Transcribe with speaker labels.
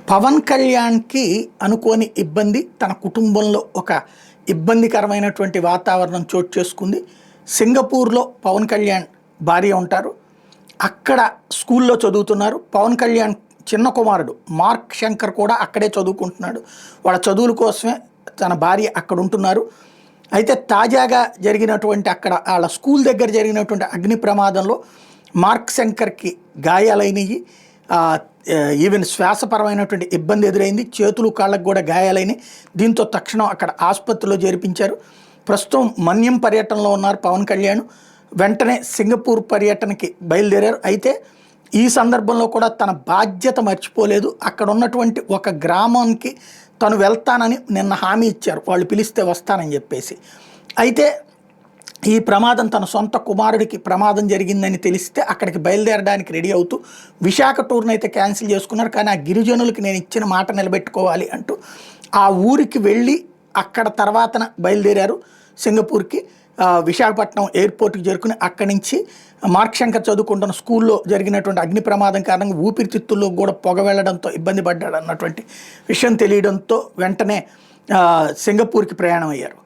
Speaker 1: పవన్ కళ్యాణ్కి అనుకోని ఇబ్బంది, తన కుటుంబంలో ఒక ఇబ్బందికరమైనటువంటి వాతావరణం చోటు చేసుకుంది. సింగపూర్లో పవన్ కళ్యాణ్ భార్య ఉంటారు. అక్కడ స్కూల్లో చదువుతున్నారు. పవన్ కళ్యాణ్ చిన్న కుమారుడు మార్క్ శంకర్ కూడా అక్కడే చదువుకుంటున్నాడు. వాళ్ళ చదువుల కోసమే తన భార్య అక్కడ ఉంటున్నారు. అయితే తాజాగా జరిగినటువంటి అక్కడ వాళ్ళ స్కూల్ దగ్గర జరిగినటువంటి అగ్ని ప్రమాదంలో మార్క్ శంకర్కి గాయాలైనవి, ఈవెన్ శ్వాసపరమైనటువంటి ఇబ్బంది ఎదురైంది. చేతులు కాళ్ళకు కూడా గాయాలైనవి. దీంతో తక్షణం అక్కడ ఆసుపత్రిలో చేర్పించారు. ప్రస్తుతం మన్యం పర్యటనలో ఉన్నారు పవన్ కళ్యాణ్. వెంటనే సింగపూర్ పర్యటనకి బయలుదేరారు. అయితే ఈ సందర్భంలో కూడా తన బాధ్యత మర్చిపోలేదు. అక్కడ ఉన్నటువంటి ఒక గ్రామానికి తను వెళ్తానని నిన్న హామీ ఇచ్చారు, వాళ్ళు పిలిస్తే వస్తానని చెప్పేసి. అయితే ఈ ప్రమాదం తన సొంత కుమారుడికి ప్రమాదం జరిగిందని తెలిస్తే అక్కడికి బయలుదేరడానికి రెడీ అవుతూ విశాఖ టూర్ని అయితే క్యాన్సిల్ చేసుకున్నారు. కానీ ఆ గిరిజనులకి నేను ఇచ్చిన మాట నిలబెట్టుకోవాలి అంటూ ఆ ఊరికి వెళ్ళి అక్కడ తర్వాతన బయలుదేరారు సింగపూర్కి. విశాఖపట్నం ఎయిర్పోర్ట్కి చేరుకుని అక్కడి నుంచి మార్క్ శంకర్ చదువుకుంటున్న స్కూల్లో జరిగినటువంటి అగ్ని ప్రమాదం కారణంగా ఊపిరితిత్తుల్లో కూడా పొగ వెళ్లడంతో ఇబ్బంది పడ్డాడు అన్నటువంటి విషయం తెలియడంతో వెంటనే సింగపూర్కి ప్రయాణం అయ్యారు.